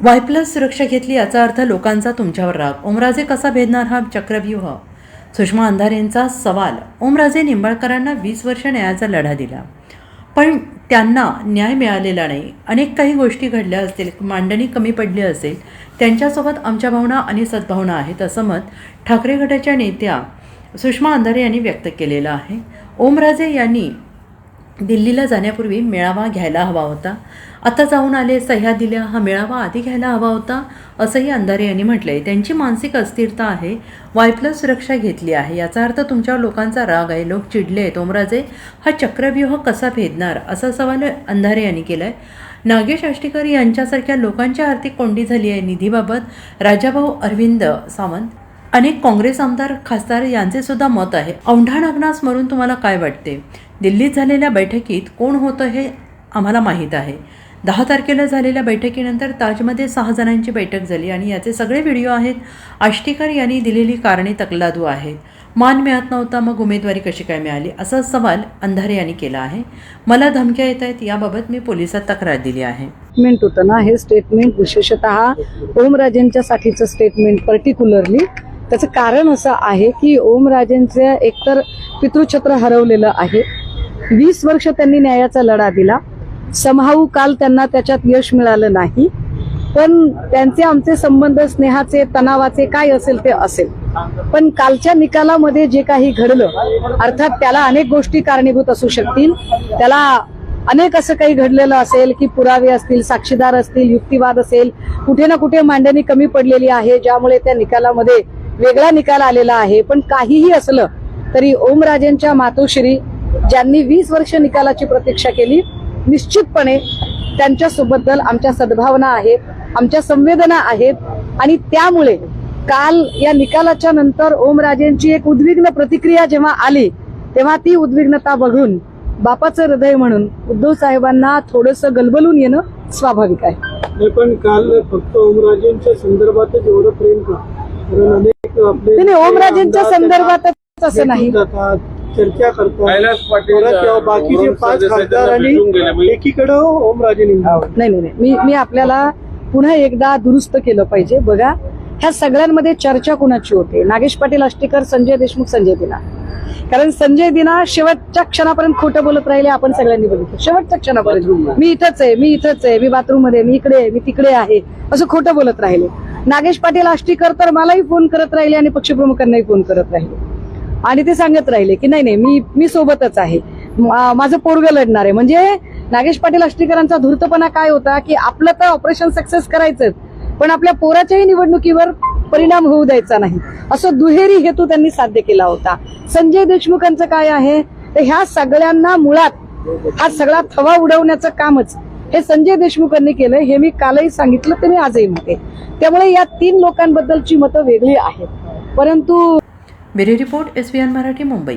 Y+ सुरक्षा घेतली याचा अर्थ लोकांचा तुमच्यावर राग. ओमराजे कसा भेदणार हा चक्रव्यूह? सुषमा अंधारेंचा सवाल. ओमराजे निंबाळकरांना 20 वर्ष न्यायाचा लढा दिला, पण त्यांना न्याय मिळालेला नाही. अनेक काही गोष्टी घडल्या असतील, मांडणी कमी पडली असेल. त्यांच्यासोबत आमच्या भावना आणि सद्भावना आहेत, असं मत ठाकरे गटाच्या नेत्या सुषमा अंधारे यांनी व्यक्त केलेलं आहे. ओमराजे यांनी दिल्लीला जाण्यापूर्वी मेळावा घ्यायला हवा होता. आता जाऊन आले, सह्या दिल्या, हा मेळावा आधी घ्यायला हवा होता, असंही अंधारे यांनी म्हटलं आहे. त्यांची मानसिक अस्थिरता आहे. वाय+ सुरक्षा घेतली आहे याचा अर्थ तुमच्यावर लोकांचा राग आहे, लोक चिडले आहेत. ओमराजे हा चक्रव्यूह कसा भेदणार, असा सवाल अंधारे यांनी केला आहे. नागेश आष्टीकर यांच्यासारख्या लोकांची आर्थिक कोंडी झाली आहे. निधीबाबत राजाभाऊ अरविंद सावंत, अनेक काँग्रेस आमदार खासदार यांचे सुद्धा मत आहे. औंढा नागनाथ स्मरून तुम्हाला काय वाटते? दिल्लीत झालेल्या बैठकीत कोण होतं हे आम्हाला माहीत आहे. 10 तारखेला झालेल्या बैठकीनंतर ताजमध्ये 6 जणांची बैठक झाली आणि याचे सगळे व्हिडिओ आहेत. आष्टीकर यांनी दिलेली कारणे तकलादू आहेत. मान मिळत नव्हता, मग उमेदवारी कशी काय मिळाली, असा सवाल अंधारे यांनी केला आहे. मला धमक्या येत आहेत, याबाबत मी पोलिसात तक्रार दिली आहे. स्टेटमेंट होतं ना, हे स्टेटमेंट विशेषतः ओमराजेंच्यासाठीचं स्टेटमेंट पर्टिक्युलरली. त्याचं कारण असं आहे की ओमराजेंचं एकतर पितृछत्र हरवलेलं आहे. 20 वर्ष त्यांनी न्यायाचा लढा दिला. समहाऊ काल त्यांना त्याच्यात यश मिळालं नाही, पण त्यांचे आमचे संबंध स्नेहाचे, तणावाचे काय असेल ते असेल. पण कालच्या निकालामध्ये जे काही घडलं, अर्थात त्याला अनेक गोष्टी कारणीभूत असू शकतील. त्याला अनेक असं काही घडलेलं असेल की पुरावे असतील, साक्षीदार असतील, युक्तिवाद असेल, कुठे ना कुठे मांडणी कमी पडलेली आहे, ज्यामुळे त्या निकालामध्ये वेगळा निकाल आलेला आहे. पण काहीही असलं तरी ओमराजेंच्या मातोश्री ज्यांनी 20 वर्ष निकालाची प्रतीक्षा केली, निश्चितपणे त्यांच्यासोबत आमच्या सद्भावना आहेत, आमच्या संवेदना आहेत. आणि त्यामुळे काल या निकालाच्या नंतर ओमराजेंची एक उद्विग्न प्रतिक्रिया जेव्हा आली, तेव्हा ती उद्विग्नता बघून बापाचं हृदय म्हणून उद्धव साहेबांना थोडंसं गलबलून येणं स्वाभाविक आहे. पण काल फक्त ओमराजेंच्या संदर्भातच एवढं प्रेम का? कारण अनेक आपले ओमराजेंच्या संदर्भातच असं नाही, चर्चा करतात बाकीचे 5 खासदार आणि एकीकडे ओमराजे निंबाळकर. नाही, मी आपल्याला पुन्हा एकदा दुरुस्त केलं पाहिजे. बघा, ह्या सगळ्यांमध्ये चर्चा कुणाची होते? नागेश पाटील आष्टीकर, संजय देशमुख, संजय दिना. कारण संजय दिना शेवटच्या क्षणापर्यंत खोटं बोलत राहिले. आपण सगळ्यांनी बघितलं शेवटच्या क्षणापर्यंत, मी इथंच आहे, मी बाथरूम मध्ये, मी इकडे आहे, मी तिकडे आहे, असं खोटं बोलत राहिले. नागेश पाटील आष्टीकर तर मलाही फोन करत राहिले आणि पक्षप्रमुखांनाही फोन करत राहिले आणि ते सांगत राहिले की नाही, मी सोबतच आहे, माझं पोरगं लढणार आहे. म्हणजे नागेश पाटील आष्टीकरांचा धूर्तपणा काय होता की आपलं तर ऑपरेशन सक्सेस करायचं, पण आपल्या पोराच्याही निवडणुकीवर परिणाम होऊ द्यायचा नाही, असं दुहेरी हेतू त्यांनी साध्य केला होता. संजय देशमुखांचं काय आहे, तर ह्या सगळ्यांना मुळात हा सगळा थवा उडवण्याचं कामच हे संजय देशमुखांनी केलं. हे मी कालही सांगितलं, ते मी आजही म्हणते. त्यामुळे या 3 लोकांबद्दलची मतं वेगळी आहेत. परंतु bureau report SVN Marathi, Mumbai.